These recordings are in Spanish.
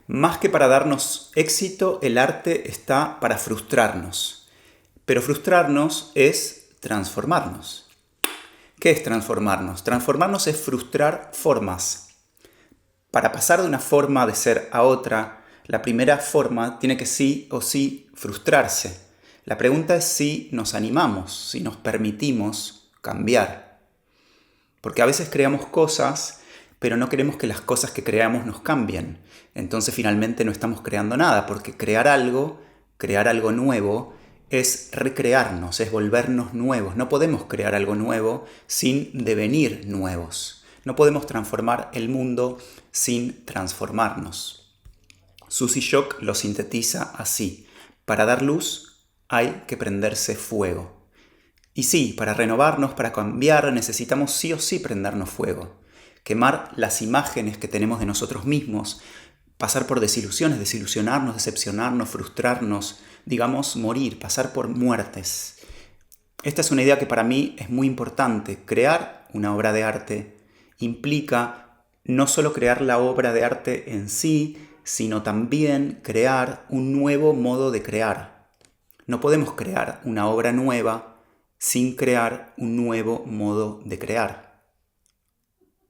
Más que para darnos éxito, el arte está para frustrarnos. Pero frustrarnos es transformarnos. ¿Qué es transformarnos? Transformarnos es frustrar formas. Para pasar de una forma de ser a otra, la primera forma tiene que sí o sí frustrarse. La pregunta es si nos animamos, si nos permitimos cambiar. Porque a veces creamos cosas, pero no queremos que las cosas que creamos nos cambien. Entonces finalmente no estamos creando nada, porque crear algo nuevo, es recrearnos, es volvernos nuevos. No podemos crear algo nuevo sin devenir nuevos. No podemos transformar el mundo sin transformarnos. Suzy Shock lo sintetiza así: para dar luz hay que prenderse fuego. Y sí, para renovarnos, para cambiar, necesitamos sí o sí prendernos fuego. Quemar las imágenes que tenemos de nosotros mismos, pasar por desilusiones, desilusionarnos, decepcionarnos, frustrarnos, digamos, morir, pasar por muertes. Esta es una idea que para mí es muy importante. Crear una obra de arte implica no solo crear la obra de arte en sí, sino también crear un nuevo modo de crear. No podemos crear una obra nueva sin crear un nuevo modo de crear.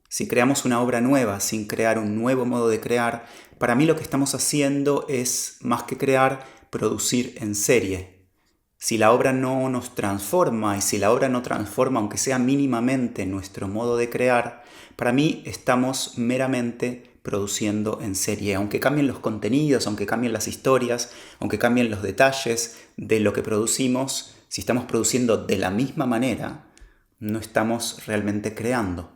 Si creamos una obra nueva sin crear un nuevo modo de crear, para mí lo que estamos haciendo es, más que crear, producir en serie. Si la obra no nos transforma, y si la obra no transforma, aunque sea mínimamente, nuestro modo de crear, para mí estamos meramente produciendo en serie. Aunque cambien los contenidos, aunque cambien las historias, aunque cambien los detalles de lo que producimos, si estamos produciendo de la misma manera, no estamos realmente creando.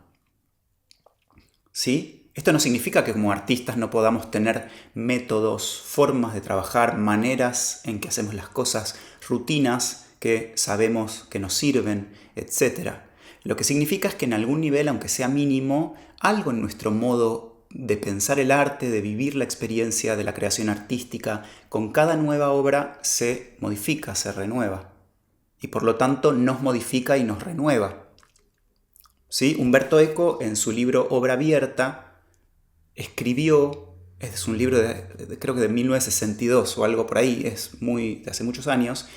¿Sí? Esto no significa que como artistas no podamos tener métodos, formas de trabajar, maneras en que hacemos las cosas, rutinas que sabemos que nos sirven, etc. Lo que significa es que en algún nivel, aunque sea mínimo, algo en nuestro modo de pensar el arte, de vivir la experiencia de la creación artística, con cada nueva obra se modifica, se renueva. Y por lo tanto nos modifica y nos renueva. ¿Sí? Humberto Eco, en su libro Obra Abierta, escribió, es un libro creo que de 1962 o algo por ahí, es de hace muchos años.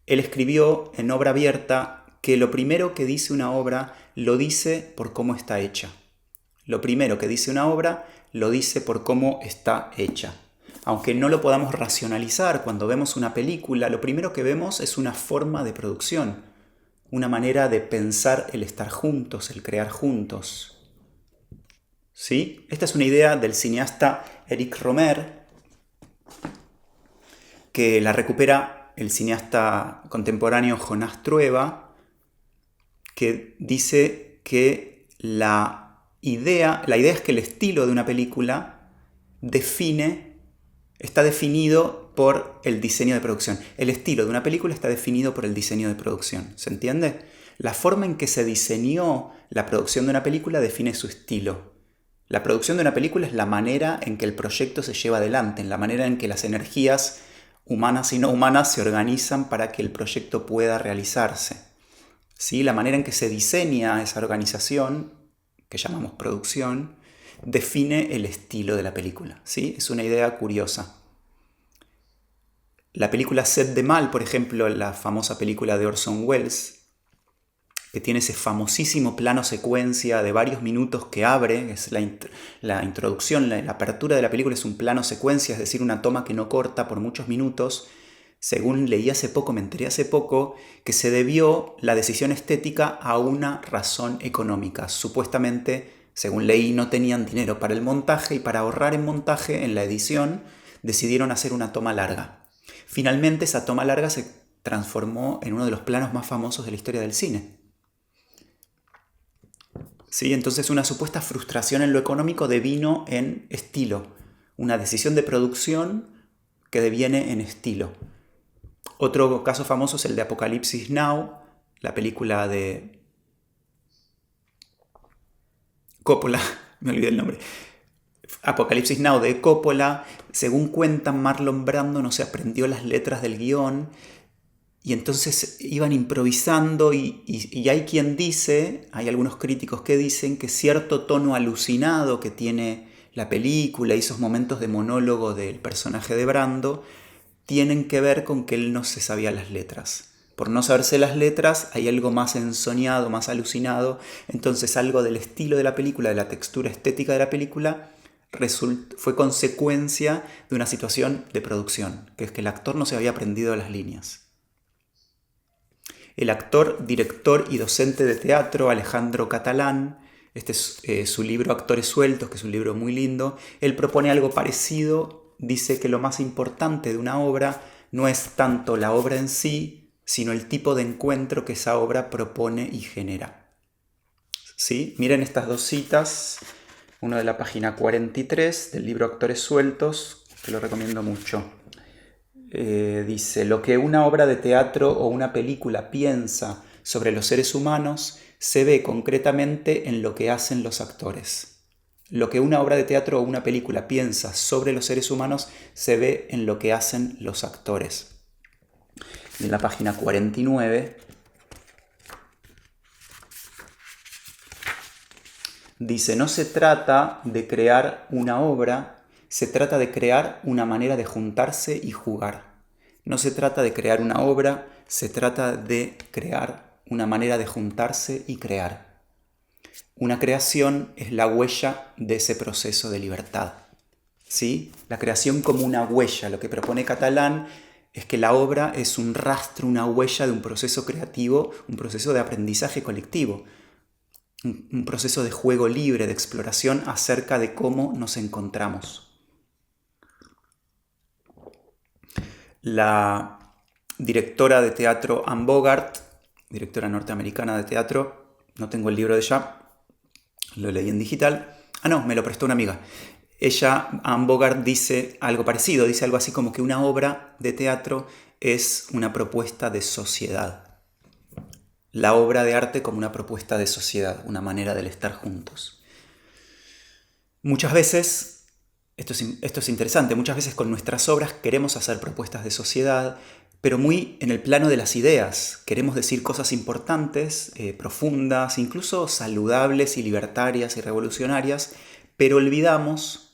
Él escribió en Obra Abierta que lo primero que dice una obra lo dice por cómo está hecha. Lo primero que dice una obra lo dice por cómo está hecha. Aunque no lo podamos racionalizar cuando vemos una película, lo primero que vemos es una forma de producción, una manera de pensar el estar juntos, el crear juntos. ¿Sí? Esta es una idea del cineasta Eric Rohmer, que la recupera el cineasta contemporáneo Jonás Trueba, que dice que la idea es que el estilo de una película está definido por el diseño de producción. El estilo de una película está definido por el diseño de producción. ¿Se entiende? La forma en que se diseñó la producción de una película define su estilo. La producción de una película es la manera en que el proyecto se lleva adelante, en la manera en que las energías humanas y no humanas se organizan para que el proyecto pueda realizarse. ¿Sí? La manera en que se diseña esa organización, que llamamos producción, define el estilo de la película. ¿Sí? Es una idea curiosa. La película Set de Mal, por ejemplo, la famosa película de Orson Welles, que tiene ese famosísimo plano secuencia de varios minutos que abre, es la introducción, la apertura de la película es un plano secuencia, es decir, una toma que no corta por muchos minutos. Según leí hace poco, me enteré hace poco, que se debió la decisión estética a una razón económica. Supuestamente, según leí, no tenían dinero para el montaje y para ahorrar en montaje, en la edición, decidieron hacer una toma larga. Finalmente, esa toma larga se transformó en uno de los planos más famosos de la historia del cine. ¿Sí? Entonces una supuesta frustración en lo económico devino en estilo. Una decisión de producción que deviene en estilo. Otro caso famoso es el de Apocalipsis Now, la película de Coppola, me olvidé el nombre. Apocalipsis Now de Coppola, según cuentan, Marlon Brando no se aprendió las letras del guión y entonces iban improvisando y hay quien dice, hay algunos críticos que dicen que cierto tono alucinado que tiene la película y esos momentos de monólogo del personaje de Brando tienen que ver con que él no se sabía las letras. Por no saberse las letras hay algo más ensoñado, más alucinado, entonces algo del estilo de la película, de la textura estética de la película, fue consecuencia de una situación de producción, que es que el actor no se había aprendido las líneas. El actor, director y docente de teatro Alejandro Catalán, este es su libro Actores Sueltos, que es un libro muy lindo, él propone algo parecido, dice que lo más importante de una obra no es tanto la obra en sí, sino el tipo de encuentro que esa obra propone y genera. ¿Sí? Miren estas dos citas, uno de la página 43 del libro Actores Sueltos, que lo recomiendo mucho. Dice, lo que una obra de teatro o una película piensa sobre los seres humanos se ve concretamente en lo que hacen los actores. Lo que una obra de teatro o una película piensa sobre los seres humanos se ve en lo que hacen los actores. En la página 49 dice, no se trata de crear una obra, se trata de crear una manera de juntarse y jugar. No se trata de crear una obra, se trata de crear una manera de juntarse y crear. Una creación es la huella de ese proceso de libertad. ¿Sí? La creación como una huella. Lo que propone Catalán es que la obra es un rastro, una huella de un proceso creativo, un proceso de aprendizaje colectivo, un proceso de juego libre, de exploración acerca de cómo nos encontramos. La directora de teatro Anne Bogart, directora norteamericana de teatro, no tengo el libro de ella, lo leí en digital. No, me lo prestó una amiga. Ella, Anne Bogart, dice algo parecido, dice algo así como que una obra de teatro es una propuesta de sociedad. La obra de arte como una propuesta de sociedad, una manera del estar juntos. Muchas veces, esto es interesante, muchas veces con nuestras obras queremos hacer propuestas de sociedad, pero muy en el plano de las ideas. Queremos decir cosas importantes, profundas, incluso saludables y libertarias y revolucionarias, pero olvidamos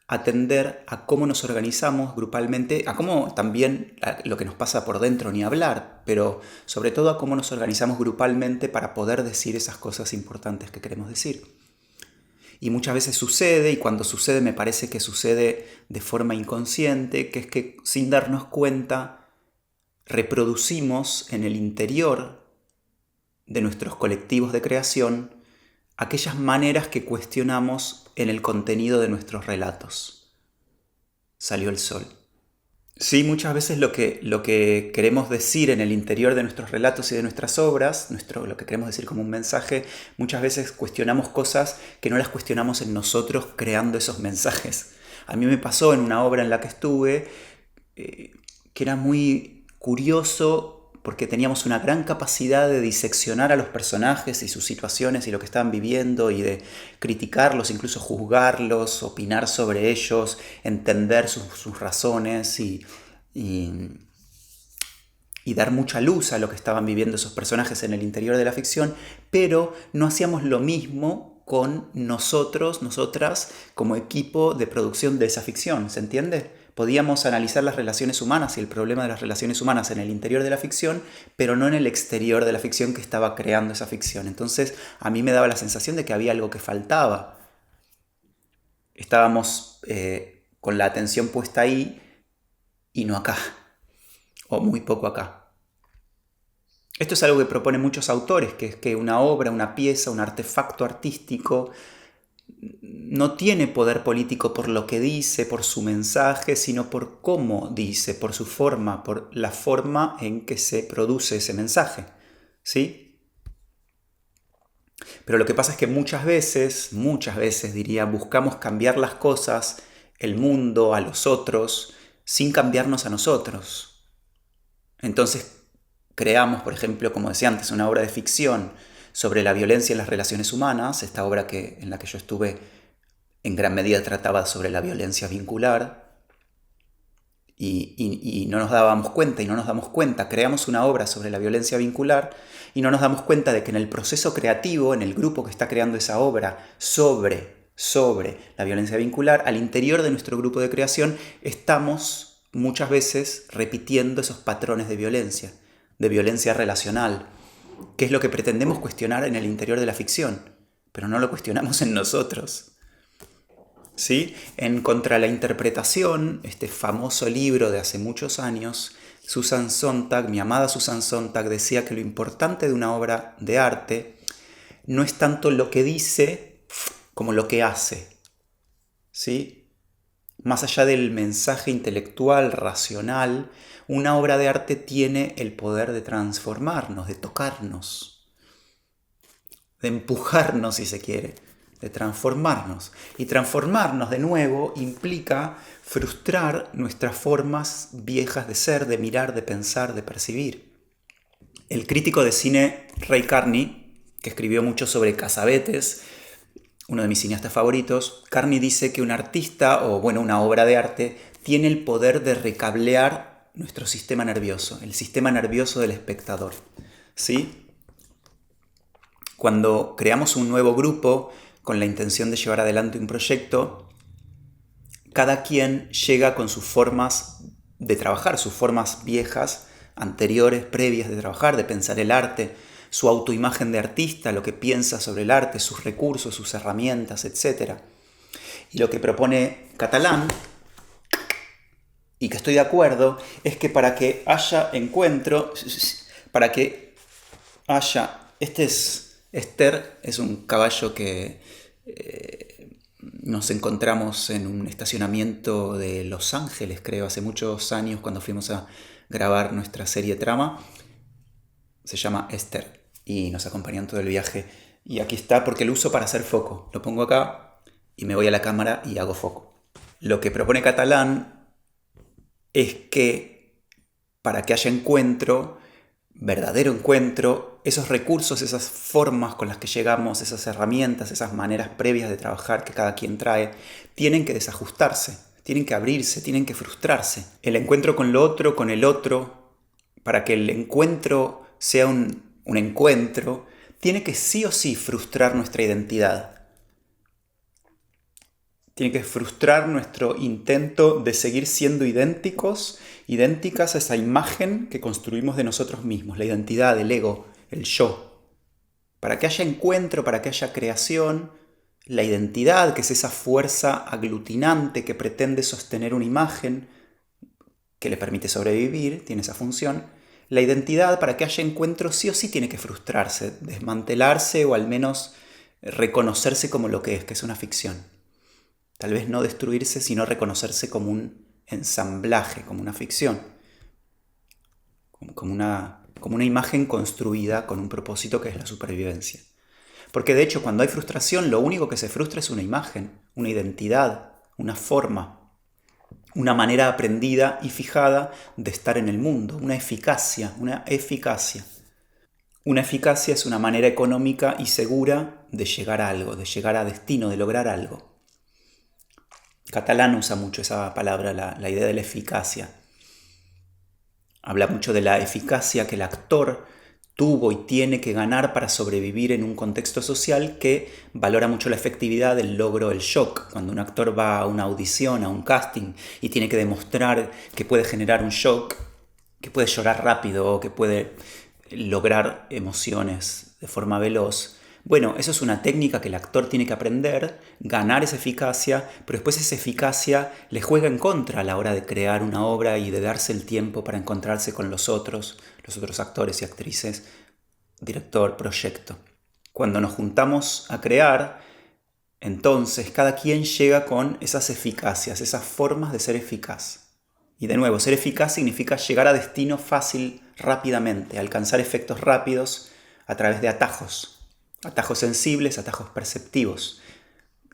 atender a cómo nos organizamos grupalmente, a cómo también lo que nos pasa por dentro ni hablar, pero sobre todo a cómo nos organizamos grupalmente para poder decir esas cosas importantes que queremos decir. Y muchas veces sucede, y cuando sucede me parece que sucede de forma inconsciente, que es que sin darnos cuenta reproducimos en el interior de nuestros colectivos de creación aquellas maneras que cuestionamos en el contenido de nuestros relatos. Salió el sol. Sí, muchas veces lo que queremos decir en el interior de nuestros relatos y de nuestras obras, lo que queremos decir como un mensaje, muchas veces cuestionamos cosas que no las cuestionamos en nosotros creando esos mensajes. A mí me pasó en una obra en la que estuve que era muy curioso porque teníamos una gran capacidad de diseccionar a los personajes y sus situaciones y lo que estaban viviendo y de criticarlos, incluso juzgarlos, opinar sobre ellos, entender sus razones y dar mucha luz a lo que estaban viviendo esos personajes en el interior de la ficción, pero no hacíamos lo mismo con nosotros, nosotras, como equipo de producción de esa ficción, ¿se entiende? Podíamos analizar las relaciones humanas y el problema de las relaciones humanas en el interior de la ficción, pero no en el exterior de la ficción que estaba creando esa ficción. Entonces a mí me daba la sensación de que había algo que faltaba. Estábamos con la atención puesta ahí y no acá, o muy poco acá. Esto es algo que proponen muchos autores, que es que una obra, una pieza, un artefacto artístico no tiene poder político por lo que dice, por su mensaje, sino por cómo dice, por su forma, por la forma en que se produce ese mensaje. ¿Sí? Pero lo que pasa es que muchas veces diría, buscamos cambiar las cosas, el mundo, a los otros, sin cambiarnos a nosotros. Entonces creamos, por ejemplo, como decía antes, una obra de ficción sobre la violencia en las relaciones humanas. Esta obra en la que yo estuve en gran medida trataba sobre la violencia vincular y no nos dábamos cuenta y no nos damos cuenta. Creamos una obra sobre la violencia vincular y no nos damos cuenta de que en el proceso creativo, en el grupo que está creando esa obra sobre sobre la violencia vincular, al interior de nuestro grupo de creación estamos muchas veces repitiendo esos patrones de violencia relacional, que es lo que pretendemos cuestionar en el interior de la ficción, pero no lo cuestionamos en nosotros. ¿Sí? En Contra la Interpretación, este famoso libro de hace muchos años, Susan Sontag, mi amada Susan Sontag, decía que lo importante de una obra de arte no es tanto lo que dice como lo que hace. ¿Sí? Más allá del mensaje intelectual, racional, una obra de arte tiene el poder de transformarnos, de tocarnos, de empujarnos si se quiere, de transformarnos. Y transformarnos de nuevo implica frustrar nuestras formas viejas de ser, de mirar, de pensar, de percibir. El crítico de cine Ray Carney, que escribió mucho sobre Cassavetes, uno de mis cineastas favoritos, Carney dice que un artista, o bueno, una obra de arte, tiene el poder de recablear nuestro sistema nervioso, el sistema nervioso del espectador. ¿Sí? Cuando creamos un nuevo grupo con la intención de llevar adelante un proyecto, cada quien llega con sus formas de trabajar, sus formas viejas, anteriores, previas de trabajar, de pensar el arte, su autoimagen de artista, lo que piensa sobre el arte, sus recursos, sus herramientas, etc. Y lo que propone Catalán, y que estoy de acuerdo, es que para que haya encuentro, para que haya... Esther es un caballo que nos encontramos en un estacionamiento de Los Ángeles, creo, hace muchos años cuando fuimos a grabar nuestra serie Trama. Se llama Esther y nos acompañó en todo el viaje. Y aquí está porque lo uso para hacer foco. Lo pongo acá y me voy a la cámara y hago foco. Lo que propone Catalán es que para que haya encuentro, verdadero encuentro, esos recursos, esas formas con las que llegamos, esas herramientas, esas maneras previas de trabajar que cada quien trae, tienen que desajustarse, tienen que abrirse, tienen que frustrarse. El encuentro con lo otro, con el otro, para que el encuentro sea un encuentro, tiene que sí o sí frustrar nuestra identidad. Tiene que frustrar nuestro intento de seguir siendo idénticas a esa imagen que construimos de nosotros mismos, la identidad, el ego, el yo. Para que haya encuentro, para que haya creación, la identidad, que es esa fuerza aglutinante que pretende sostener una imagen que le permite sobrevivir, tiene esa función. La identidad, para que haya encuentro, sí o sí tiene que frustrarse, desmantelarse o al menos reconocerse como lo que es una ficción. Tal vez no destruirse, sino reconocerse como un ensamblaje, como una ficción, como una imagen construida con un propósito que es la supervivencia. Porque de hecho, cuando hay frustración, lo único que se frustra es una imagen, una identidad, una forma, una manera aprendida y fijada de estar en el mundo, una eficacia. Una eficacia es una manera económica y segura de llegar a algo, de llegar a destino, de lograr algo. Catalán usa mucho esa palabra, la idea de la eficacia. Habla mucho de la eficacia que el actor tuvo y tiene que ganar para sobrevivir en un contexto social que valora mucho la efectividad del logro del shock. Cuando un actor va a una audición, a un casting y tiene que demostrar que puede generar un shock, que puede llorar rápido o que puede lograr emociones de forma veloz. Bueno, eso es una técnica que el actor tiene que aprender, ganar esa eficacia, pero después esa eficacia le juega en contra a la hora de crear una obra y de darse el tiempo para encontrarse con los otros actores y actrices, director, proyecto. Cuando nos juntamos a crear, entonces cada quien llega con esas eficacias, esas formas de ser eficaz. Y de nuevo, ser eficaz significa llegar a destino fácil, rápidamente, alcanzar efectos rápidos a través de atajos sensibles, atajos perceptivos,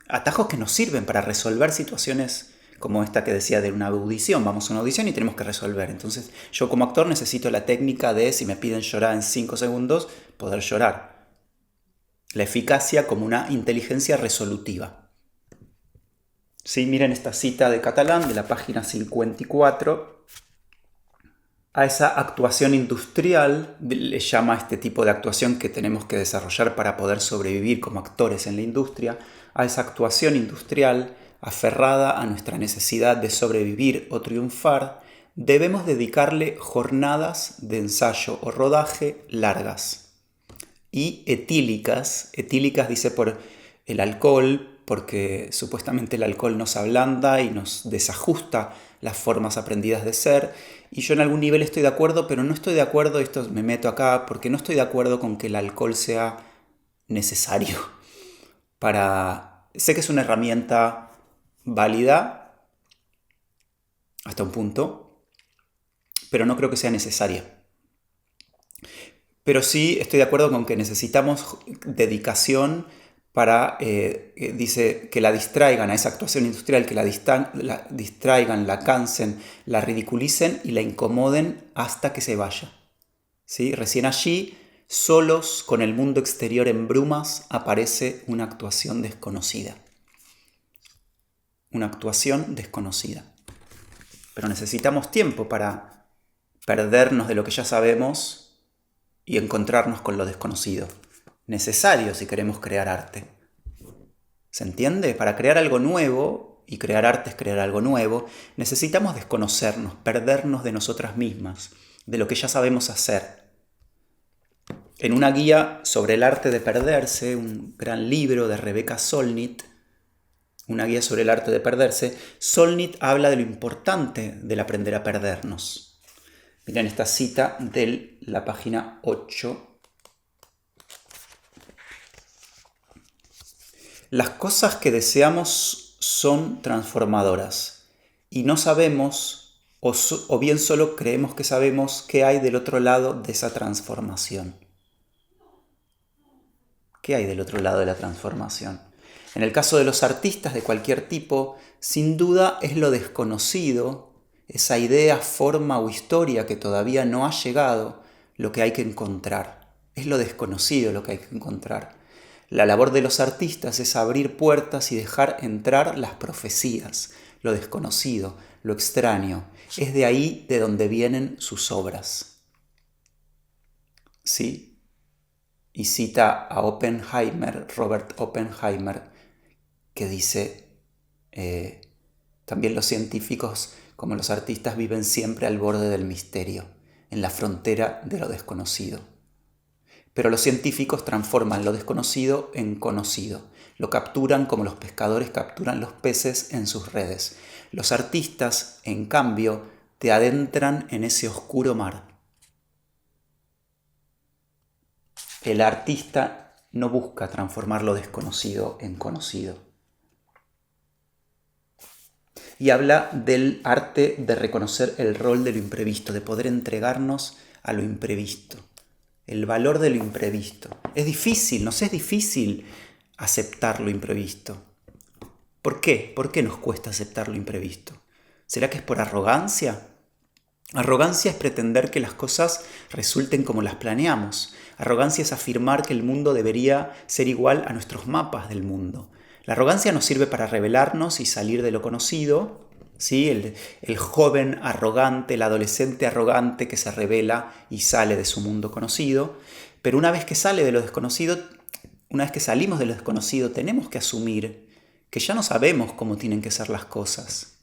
atajos que nos sirven para resolver situaciones como esta que decía de una audición. Vamos a una audición y tenemos que resolver. Entonces yo como actor necesito la técnica de, si me piden llorar en 5 segundos, poder llorar. La eficacia como una inteligencia resolutiva. Sí, miren esta cita de Catalán de la página 54. A esa actuación industrial le llama este tipo de actuación que tenemos que desarrollar para poder sobrevivir como actores en la industria, a esa actuación industrial aferrada a nuestra necesidad de sobrevivir o triunfar, debemos dedicarle jornadas de ensayo o rodaje largas y etílicas. Etílicas dice por el alcohol, porque supuestamente el alcohol nos ablanda y nos desajusta las formas aprendidas de ser. Y yo en algún nivel estoy de acuerdo, pero no estoy de acuerdo, esto me meto acá, porque no estoy de acuerdo con que el alcohol sea necesario para... Sé que es una herramienta válida hasta un punto, pero no creo que sea necesaria. Pero sí estoy de acuerdo con que necesitamos dedicación para, dice, que la distraigan a esa actuación industrial, que la distraigan, la cansen, la ridiculicen y la incomoden hasta que se vaya. ¿Sí? Recién allí, solos, con el mundo exterior en brumas, aparece una actuación desconocida. Una actuación desconocida. Pero necesitamos tiempo para perdernos de lo que ya sabemos y encontrarnos con lo desconocido. Necesario si queremos crear arte. ¿Se entiende? Para crear algo nuevo, y crear arte es crear algo nuevo, necesitamos desconocernos, perdernos de nosotras mismas, de lo que ya sabemos hacer. En una guía sobre el arte de perderse, un gran libro de Rebecca Solnit, una guía sobre el arte de perderse, Solnit habla de lo importante del aprender a perdernos. Miren esta cita de la página 8. Las cosas que deseamos son transformadoras y no sabemos, o bien solo creemos que sabemos, qué hay del otro lado de esa transformación. ¿Qué hay del otro lado de la transformación? En el caso de los artistas de cualquier tipo, sin duda es lo desconocido, esa idea, forma o historia que todavía no ha llegado, lo que hay que encontrar. Es lo desconocido lo que hay que encontrar. La labor de los artistas es abrir puertas y dejar entrar las profecías, lo desconocido, lo extraño. Es de ahí de donde vienen sus obras. ¿Sí? Y cita a Oppenheimer, Robert Oppenheimer, que dice, también los científicos como los artistas viven siempre al borde del misterio, en la frontera de lo desconocido. Pero los científicos transforman lo desconocido en conocido. Lo capturan como los pescadores capturan los peces en sus redes. Los artistas, en cambio, te adentran en ese oscuro mar. El artista no busca transformar lo desconocido en conocido. Y habla del arte de reconocer el rol de lo imprevisto, de poder entregarnos a lo imprevisto. El valor de lo imprevisto. Es difícil, nos es difícil aceptar lo imprevisto. ¿Por qué? ¿Por qué nos cuesta aceptar lo imprevisto? ¿Será que es por arrogancia? Arrogancia es pretender que las cosas resulten como las planeamos. Arrogancia es afirmar que el mundo debería ser igual a nuestros mapas del mundo. La arrogancia nos sirve para rebelarnos y salir de lo conocido, ¿sí? El joven arrogante, el adolescente arrogante que se rebela y sale de su mundo conocido. Pero una vez que sale de lo desconocido, una vez que salimos de lo desconocido, tenemos que asumir que ya no sabemos cómo tienen que ser las cosas.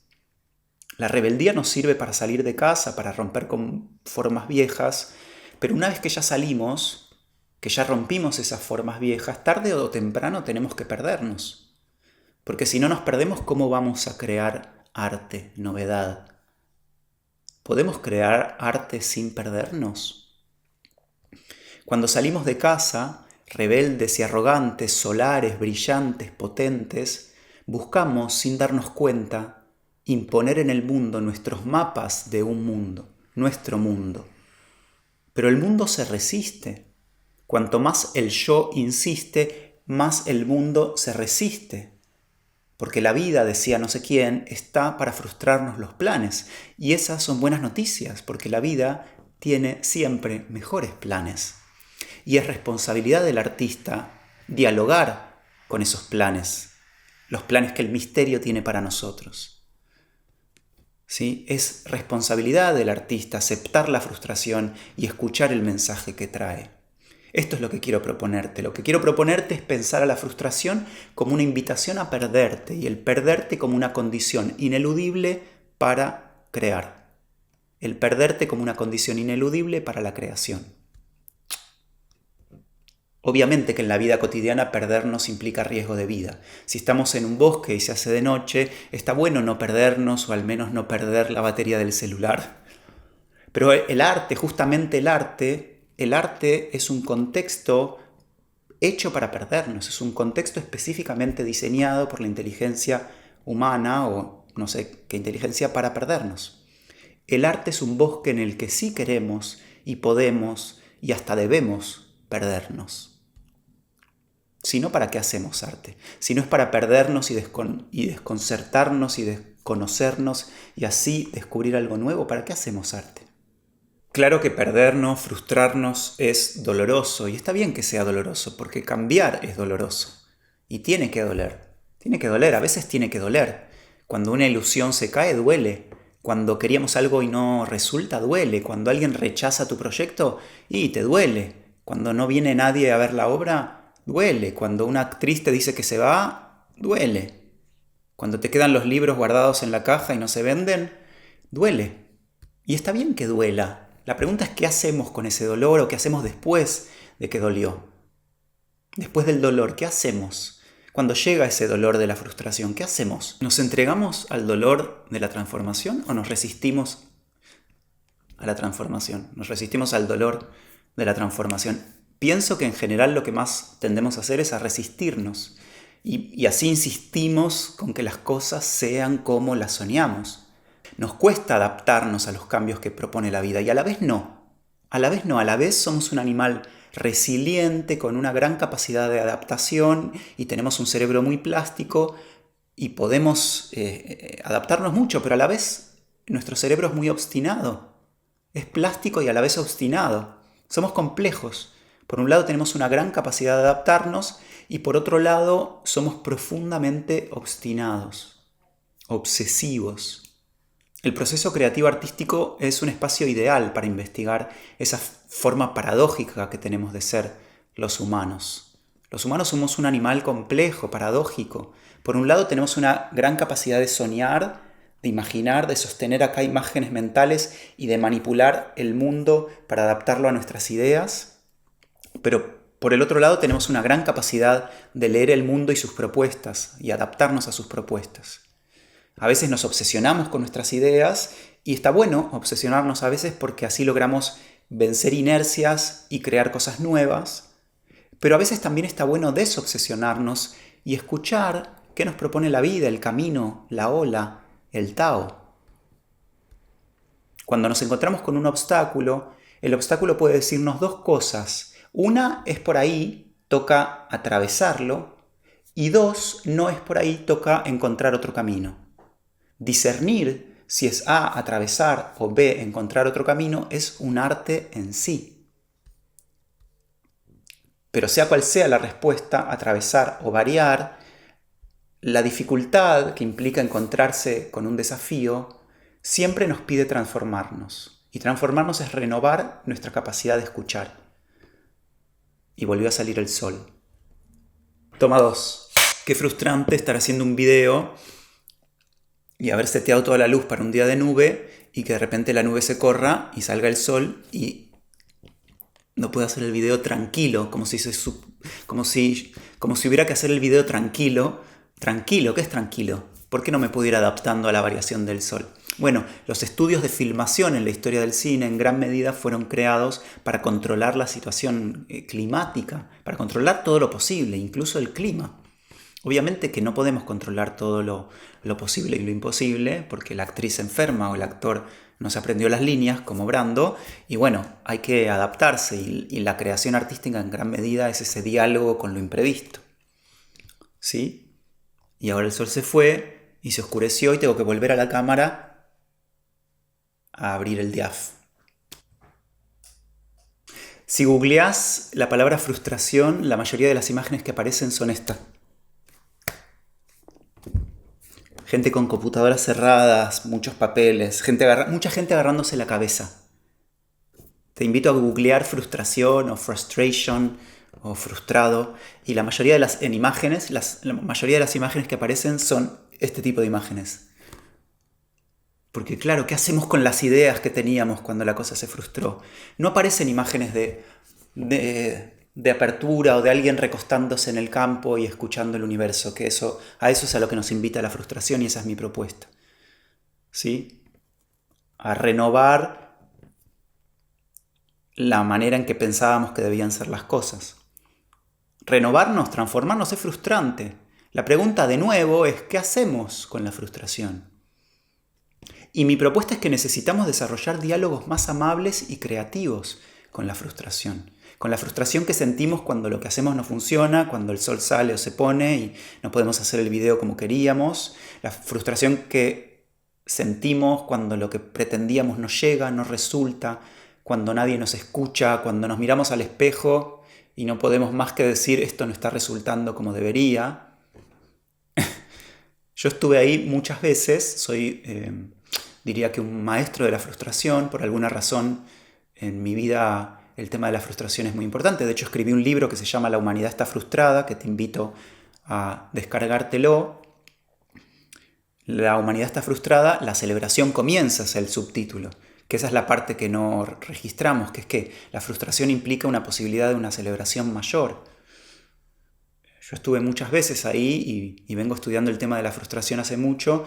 La rebeldía nos sirve para salir de casa, para romper con formas viejas, pero una vez que ya salimos, que ya rompimos esas formas viejas, tarde o temprano tenemos que perdernos. Porque si no nos perdemos, ¿cómo vamos a crear arte, novedad? ¿Podemos crear arte sin perdernos? Cuando salimos de casa, rebeldes y arrogantes, solares, brillantes, potentes, buscamos, sin darnos cuenta, imponer en el mundo nuestros mapas de un mundo, nuestro mundo. Pero el mundo se resiste. Cuanto más el yo insiste, más el mundo se resiste. Porque la vida, decía no sé quién, está para frustrarnos los planes. Y esas son buenas noticias, porque la vida tiene siempre mejores planes. Y es responsabilidad del artista dialogar con esos planes, los planes que el misterio tiene para nosotros. ¿Sí? Es responsabilidad del artista aceptar la frustración y escuchar el mensaje que trae. Esto es lo que quiero proponerte. Lo que quiero proponerte es pensar a la frustración como una invitación a perderte y el perderte como una condición ineludible para crear. El perderte como una condición ineludible para la creación. Obviamente que en la vida cotidiana perdernos implica riesgo de vida. Si estamos en un bosque y se hace de noche, está bueno no perdernos o al menos no perder la batería del celular. Pero el arte, justamente el arte es un contexto hecho para perdernos, es un contexto específicamente diseñado por la inteligencia humana o no sé qué inteligencia para perdernos. El arte es un bosque en el que sí queremos y podemos y hasta debemos perdernos. Si no, ¿para qué hacemos arte? Si no es para perdernos y desconcertarnos y desconocernos y así descubrir algo nuevo, ¿para qué hacemos arte? Claro que perdernos, frustrarnos es doloroso y está bien que sea doloroso porque cambiar es doloroso y tiene que doler. Tiene que doler, a veces tiene que doler. Cuando una ilusión se cae, duele. Cuando queríamos algo y no resulta, duele. Cuando alguien rechaza tu proyecto, y te duele. Cuando no viene nadie a ver la obra, duele. Cuando una actriz te dice que se va, duele. Cuando te quedan los libros guardados en la caja y no se venden, duele. Y está bien que duela. La pregunta es qué hacemos con ese dolor o qué hacemos después de que dolió. Después del dolor, ¿qué hacemos? Cuando llega ese dolor de la frustración, ¿qué hacemos? ¿Nos entregamos al dolor de la transformación o nos resistimos a la transformación? ¿Nos resistimos al dolor de la transformación? Pienso que en general lo que más tendemos a hacer es a resistirnos y así insistimos con que las cosas sean como las soñamos. Nos cuesta adaptarnos a los cambios que propone la vida y a la vez no. A la vez somos un animal resiliente con una gran capacidad de adaptación y tenemos un cerebro muy plástico y podemos adaptarnos mucho, pero a la vez nuestro cerebro es muy obstinado. Es plástico y a la vez obstinado. Somos complejos. Por un lado tenemos una gran capacidad de adaptarnos y por otro lado somos profundamente obstinados, obsesivos. El proceso creativo artístico es un espacio ideal para investigar esa forma paradójica que tenemos de ser los humanos. Los humanos somos un animal complejo, paradójico. Por un lado tenemos una gran capacidad de soñar, de imaginar, de sostener acá imágenes mentales y de manipular el mundo para adaptarlo a nuestras ideas. Pero por el otro lado tenemos una gran capacidad de leer el mundo y sus propuestas y adaptarnos a sus propuestas. A veces nos obsesionamos con nuestras ideas y está bueno obsesionarnos a veces porque así logramos vencer inercias y crear cosas nuevas, pero a veces también está bueno desobsesionarnos y escuchar qué nos propone la vida, el camino, la ola, el Tao. Cuando nos encontramos con un obstáculo, el obstáculo puede decirnos dos cosas. Una es por ahí, toca atravesarlo, y dos, no es por ahí, toca encontrar otro camino. Discernir si es A, atravesar o B, encontrar otro camino, es un arte en sí. Pero sea cual sea la respuesta, atravesar o variar, la dificultad que implica encontrarse con un desafío siempre nos pide transformarnos. Y transformarnos es renovar nuestra capacidad de escuchar. Y volvió a salir el sol. Toma 2. Qué frustrante estar haciendo un video y haber seteado toda la luz para un día de nube y que de repente la nube se corra y salga el sol y no pueda hacer el video tranquilo, como si hubiera que hacer el video tranquilo. Tranquilo, ¿qué es tranquilo? ¿Por qué no me puedo ir adaptando a la variación del sol? Bueno, los estudios de filmación en la historia del cine en gran medida fueron creados para controlar la situación climática, para controlar todo lo posible, incluso el clima. Obviamente que no podemos controlar todo lo posible y lo imposible, porque la actriz enferma o el actor no se aprendió las líneas, como Brando, y bueno, hay que adaptarse, y la creación artística en gran medida es ese diálogo con lo imprevisto. ¿Sí? Y ahora el sol se fue, y se oscureció, y tengo que volver a la cámara a abrir el diaph. Si googleás la palabra frustración, la mayoría de las imágenes que aparecen son estas. Gente con computadoras cerradas, muchos papeles, mucha gente agarrándose la cabeza. Te invito a googlear frustración o frustration o frustrado y la mayoría de las imágenes que aparecen son este tipo de imágenes. Porque claro, ¿qué hacemos con las ideas que teníamos cuando la cosa se frustró? No aparecen imágenes de apertura o de alguien recostándose en el campo y escuchando el universo, a eso es a lo que nos invita la frustración y esa es mi propuesta. ¿Sí? A renovar la manera en que pensábamos que debían ser las cosas. Renovarnos, transformarnos es frustrante. La pregunta de nuevo es, ¿qué hacemos con la frustración? Y mi propuesta es que necesitamos desarrollar diálogos más amables y creativos con la frustración. Con la frustración que sentimos cuando lo que hacemos no funciona, cuando el sol sale o se pone y no podemos hacer el video como queríamos. La frustración que sentimos cuando lo que pretendíamos no llega, no resulta, cuando nadie nos escucha, cuando nos miramos al espejo y no podemos más que decir esto no está resultando como debería. Yo estuve ahí muchas veces, diría que un maestro de la frustración. Por alguna razón en mi vida el tema de la frustración es muy importante. De hecho escribí un libro que se llama La humanidad está frustrada, que te invito a descargártelo. La humanidad está frustrada, la celebración comienza, es el subtítulo. Que esa es la parte que no registramos, que es que la frustración implica una posibilidad de una celebración mayor. Yo estuve muchas veces ahí y vengo estudiando el tema de la frustración hace mucho,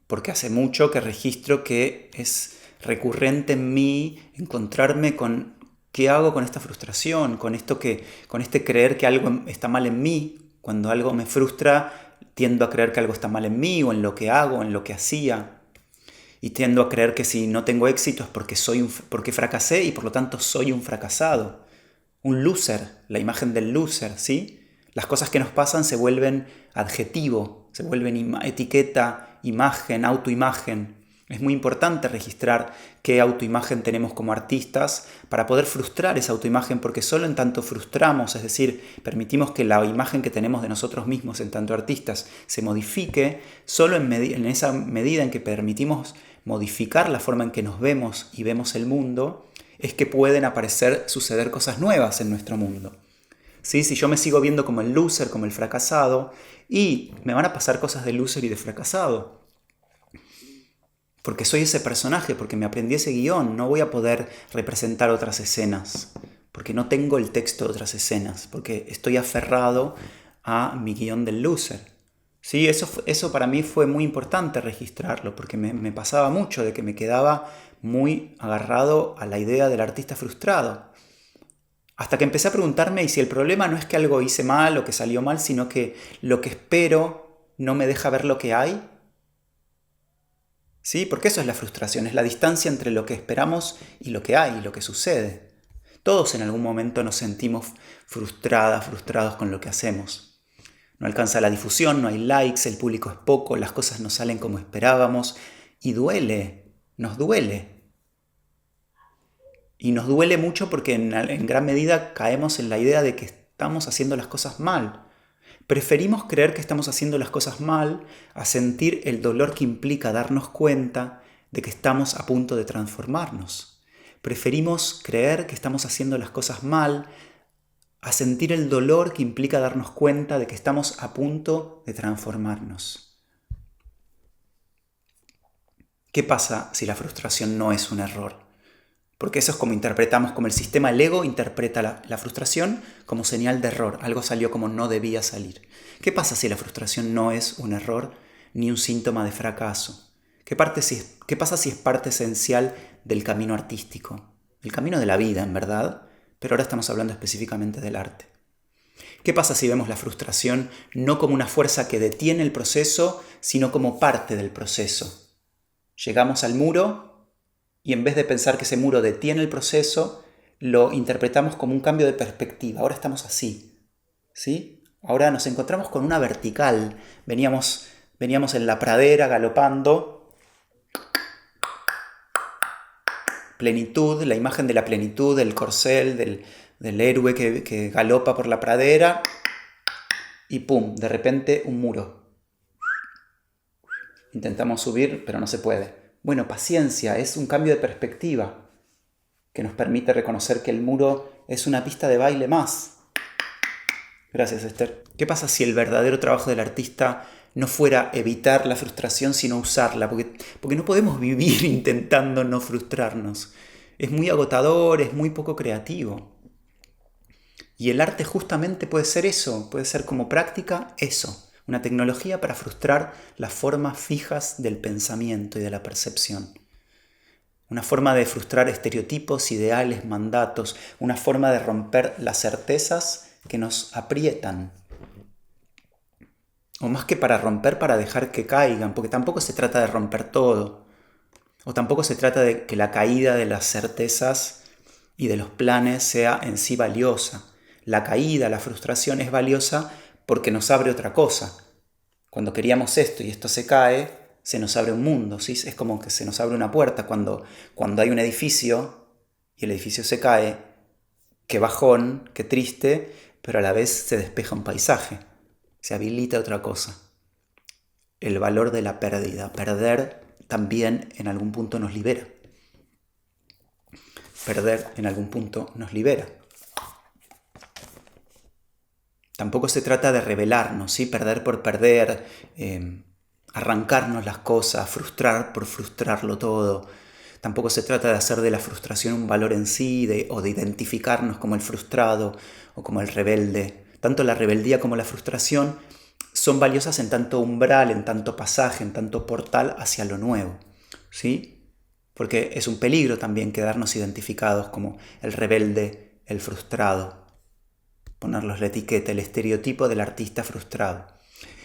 porque hace mucho que registro que es recurrente en mí encontrarme con qué hago con esta frustración, con este creer que algo está mal en mí. Cuando algo me frustra, tiendo a creer que algo está mal en mí o en lo que hago, en lo que hacía. Y tiendo a creer que si no tengo éxito es porque fracasé y por lo tanto soy un fracasado. Un loser, la imagen del loser, ¿sí? Las cosas que nos pasan se vuelven adjetivo, se vuelven etiqueta, imagen, autoimagen. Es muy importante registrar qué autoimagen tenemos como artistas para poder frustrar esa autoimagen, porque solo en tanto frustramos, es decir, permitimos que la imagen que tenemos de nosotros mismos en tanto artistas se modifique, solo en esa medida en que permitimos modificar la forma en que nos vemos y vemos el mundo, es que pueden suceder cosas nuevas en nuestro mundo. ¿Sí? Si yo me sigo viendo como el loser, como el fracasado, y me van a pasar cosas de loser y de fracasado. Porque soy ese personaje, porque me aprendí ese guión, no voy a poder representar otras escenas, porque no tengo el texto de otras escenas, porque estoy aferrado a mi guión del loser. Sí, eso para mí fue muy importante registrarlo, porque me pasaba mucho de que me quedaba muy agarrado a la idea del artista frustrado. Hasta que empecé a preguntarme, ¿y si el problema no es que algo hice mal o que salió mal, sino que lo que espero no me deja ver lo que hay? ¿Sí? Porque eso es la frustración, es la distancia entre lo que esperamos y lo que hay, y lo que sucede. Todos en algún momento nos sentimos frustrados con lo que hacemos. No alcanza la difusión, no hay likes, el público es poco, las cosas no salen como esperábamos y duele, nos duele. Y nos duele mucho porque en gran medida caemos en la idea de que estamos haciendo las cosas mal. Preferimos creer que estamos haciendo las cosas mal a sentir el dolor que implica darnos cuenta de que estamos a punto de transformarnos. Preferimos creer que estamos haciendo las cosas mal a sentir el dolor que implica darnos cuenta de que estamos a punto de transformarnos. ¿Qué pasa si la frustración no es un error? Porque eso es como interpretamos, como el sistema, el ego interpreta la frustración como señal de error. Algo salió como no debía salir. ¿Qué pasa si la frustración no es un error ni un síntoma de fracaso? ¿Qué pasa si es parte esencial del camino artístico? El camino de la vida, en verdad, pero ahora estamos hablando específicamente del arte. ¿Qué pasa si vemos la frustración no como una fuerza que detiene el proceso, sino como parte del proceso? Llegamos al muro y en vez de pensar que ese muro detiene el proceso, lo interpretamos como un cambio de perspectiva. Ahora estamos así, ¿sí? Ahora nos encontramos con una vertical. Veníamos en la pradera galopando. Plenitud, la imagen de la plenitud, del corcel, del héroe que galopa por la pradera. Y ¡pum! De repente un muro. Intentamos subir, pero no se puede. Bueno, paciencia, es un cambio de perspectiva. que nos permite reconocer que el muro es una pista de baile más. Gracias, Esther. ¿Qué pasa si el verdadero trabajo del artista no fuera evitar la frustración, sino usarla? Porque no podemos vivir intentando no frustrarnos. Es muy agotador, es muy poco creativo. Y el arte justamente puede ser eso, puede ser como práctica eso, una tecnología para frustrar las formas fijas del pensamiento y de la percepción. Una forma de frustrar estereotipos, ideales, mandatos, una forma de romper las certezas que nos aprietan. O más que para romper, para dejar que caigan, porque tampoco se trata de romper todo. O tampoco se trata de que la caída de las certezas y de los planes sea en sí valiosa. La caída, la frustración es valiosa porque nos abre otra cosa. Cuando queríamos esto y esto se cae, se nos abre un mundo, ¿sí? Es como que se nos abre una puerta. Cuando hay un edificio y el edificio se cae, qué bajón, qué triste, pero a la vez se despeja un paisaje, se habilita otra cosa. El valor de la pérdida. Perder también en algún punto nos libera. Perder en algún punto nos libera. Tampoco se trata de rebelarnos, ¿sí? Perder por perder, arrancarnos las cosas, frustrar por frustrarlo todo. Tampoco se trata de hacer de la frustración un valor en sí o de identificarnos como el frustrado o como el rebelde. Tanto la rebeldía como la frustración son valiosas en tanto umbral, en tanto pasaje, en tanto portal hacia lo nuevo, ¿sí? Porque es un peligro también quedarnos identificados como el rebelde, el frustrado. Ponerlos la etiqueta, el estereotipo del artista frustrado.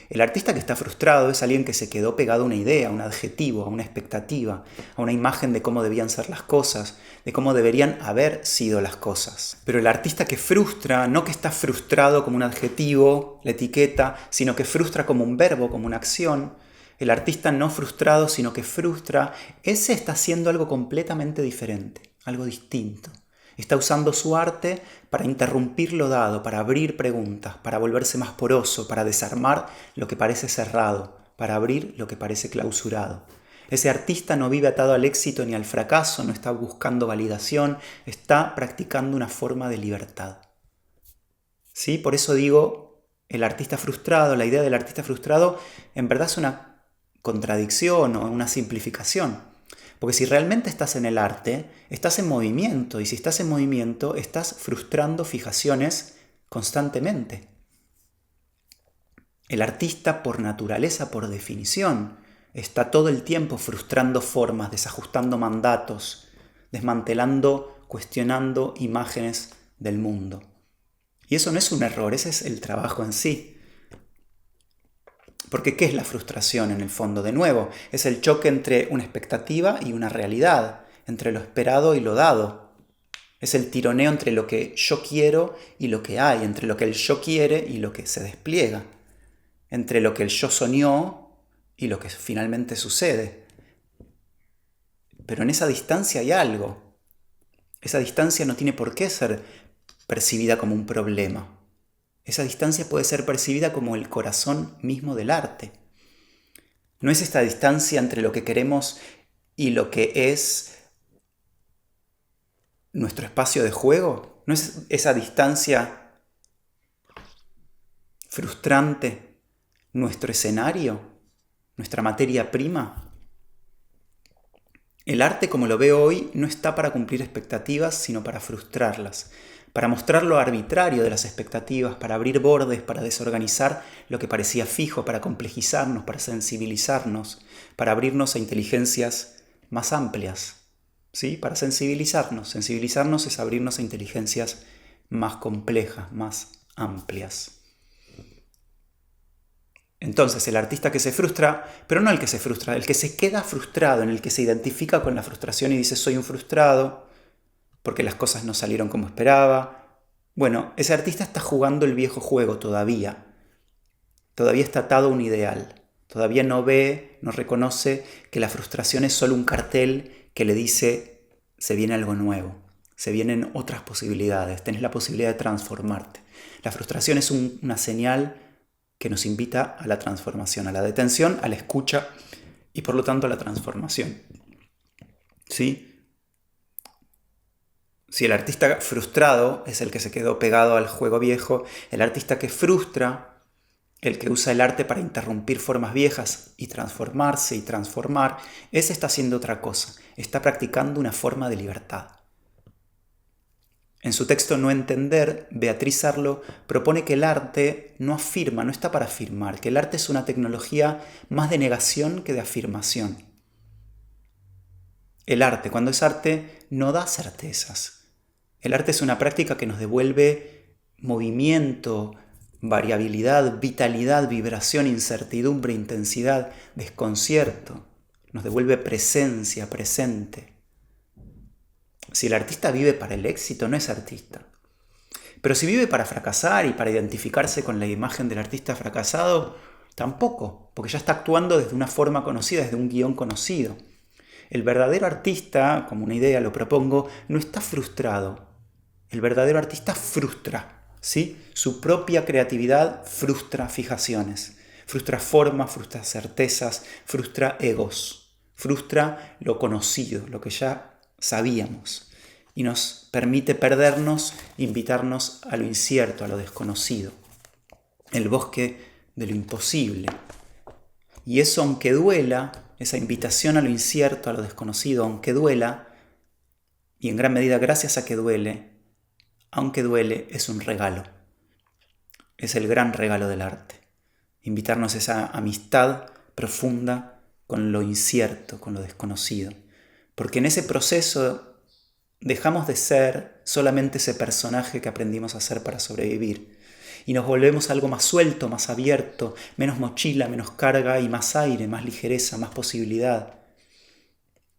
El artista que está frustrado es alguien que se quedó pegado a una idea, a un adjetivo, a una expectativa, a una imagen de cómo debían ser las cosas, de cómo deberían haber sido las cosas. Pero el artista que frustra, no que está frustrado como un adjetivo, la etiqueta, sino que frustra como un verbo, como una acción. El artista no frustrado, sino que frustra, ese está haciendo algo completamente diferente, algo distinto. Está usando su arte para interrumpir lo dado, para abrir preguntas, para volverse más poroso, para desarmar lo que parece cerrado, para abrir lo que parece clausurado. Ese artista no vive atado al éxito ni al fracaso, no está buscando validación, está practicando una forma de libertad. ¿Sí? Por eso digo, el artista frustrado, la idea del artista frustrado, en verdad es una contradicción o una simplificación. Porque si realmente estás en el arte, estás en movimiento, y si estás en movimiento, estás frustrando fijaciones constantemente. El artista, por naturaleza, por definición, está todo el tiempo frustrando formas, desajustando mandatos, desmantelando, cuestionando imágenes del mundo. Y eso no es un error, ese es el trabajo en sí. Porque ¿qué es la frustración en el fondo? De nuevo, es el choque entre una expectativa y una realidad, entre lo esperado y lo dado. Es el tironeo entre lo que yo quiero y lo que hay, entre lo que el yo quiere y lo que se despliega, entre lo que el yo soñó y lo que finalmente sucede. Pero en esa distancia hay algo. Esa distancia no tiene por qué ser percibida como un problema. Esa distancia puede ser percibida como el corazón mismo del arte. No es esta distancia entre lo que queremos y lo que es nuestro espacio de juego. No es esa distancia frustrante nuestro escenario, nuestra materia prima. El arte, como lo veo hoy, no está para cumplir expectativas, sino para frustrarlas, para mostrar lo arbitrario de las expectativas, para abrir bordes, para desorganizar lo que parecía fijo, para complejizarnos, para sensibilizarnos, para abrirnos a inteligencias más amplias, ¿sí? Para sensibilizarnos. Sensibilizarnos es abrirnos a inteligencias más complejas, más amplias. Entonces, el artista que se frustra, pero no el que se frustra, el que se queda frustrado, en el que se identifica con la frustración y dice soy un frustrado, porque las cosas no salieron como esperaba. Bueno, ese artista está jugando el viejo juego todavía. Todavía está atado a un ideal. Todavía no ve, no reconoce que la frustración es solo un cartel que le dice se viene algo nuevo, se vienen otras posibilidades, tenés la posibilidad de transformarte. La frustración es una señal que nos invita a la transformación, a la detención, a la escucha y por lo tanto a la transformación. ¿Sí? Si el artista frustrado es el que se quedó pegado al juego viejo, el artista que frustra, el que usa el arte para interrumpir formas viejas y transformarse y transformar, ese está haciendo otra cosa, está practicando una forma de libertad. En su texto No entender, Beatriz Arlo propone que el arte no afirma, no está para afirmar, que el arte es una tecnología más de negación que de afirmación. El arte, cuando es arte, no da certezas. El arte es una práctica que nos devuelve movimiento, variabilidad, vitalidad, vibración, incertidumbre, intensidad, desconcierto. Nos devuelve presencia, presente. Si el artista vive para el éxito, no es artista. Pero si vive para fracasar y para identificarse con la imagen del artista fracasado, tampoco, porque ya está actuando desde una forma conocida, desde un guión conocido. El verdadero artista, como una idea lo propongo, no está frustrado. El verdadero artista frustra, ¿sí? Su propia creatividad frustra fijaciones, frustra formas, frustra certezas, frustra egos, frustra lo conocido, lo que ya sabíamos, y nos permite perdernos, invitarnos a lo incierto, a lo desconocido, el bosque de lo imposible. Y eso, aunque duela, esa invitación a lo incierto, a lo desconocido, aunque duela, y en gran medida gracias a que duele, aunque duele, es un regalo. Es el gran regalo del arte. Invitarnos a esa amistad profunda con lo incierto, con lo desconocido. Porque en ese proceso dejamos de ser solamente ese personaje que aprendimos a ser para sobrevivir. Y nos volvemos algo más suelto, más abierto, menos mochila, menos carga y más aire, más ligereza, más posibilidad.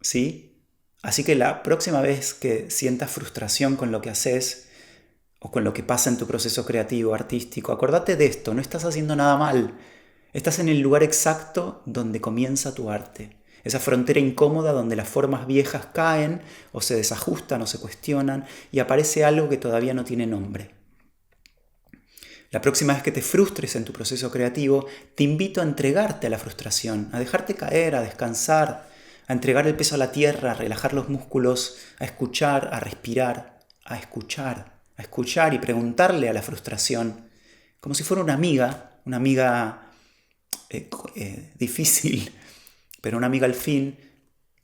¿Sí? Así que la próxima vez que sientas frustración con lo que haces o con lo que pasa en tu proceso creativo, artístico, acordate de esto, no estás haciendo nada mal. Estás en el lugar exacto donde comienza tu arte. Esa frontera incómoda donde las formas viejas caen o se desajustan o se cuestionan y aparece algo que todavía no tiene nombre. La próxima vez que te frustres en tu proceso creativo, te invito a entregarte a la frustración, a dejarte caer, a descansar, a entregar el peso a la tierra, a relajar los músculos, a escuchar, a respirar, a escuchar y preguntarle a la frustración, como si fuera una amiga difícil, pero una amiga al fin,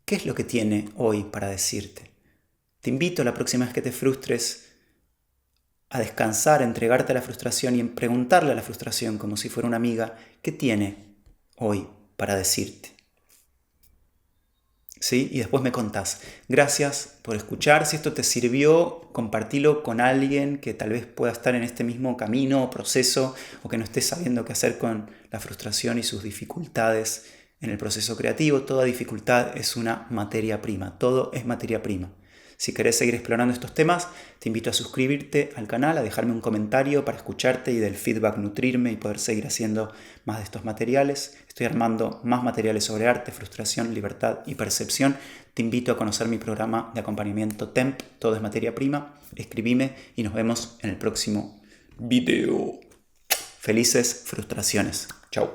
¿qué es lo que tiene hoy para decirte? Te invito la próxima vez que te frustres a descansar, a entregarte a la frustración y a preguntarle a la frustración como si fuera una amiga, ¿qué tiene hoy para decirte? ¿Sí? Y después me contás. Gracias por escuchar. Si esto te sirvió, compartilo con alguien que tal vez pueda estar en este mismo camino o proceso o que no esté sabiendo qué hacer con la frustración y sus dificultades en el proceso creativo. Toda dificultad es una materia prima. Todo es materia prima. Si querés seguir explorando estos temas, te invito a suscribirte al canal, a dejarme un comentario para escucharte y del feedback nutrirme y poder seguir haciendo más de estos materiales. Estoy armando más materiales sobre arte, frustración, libertad y percepción. Te invito a conocer mi programa de acompañamiento TEMP, Todo es Materia Prima. Escribime y nos vemos en el próximo video. Felices frustraciones. Chau.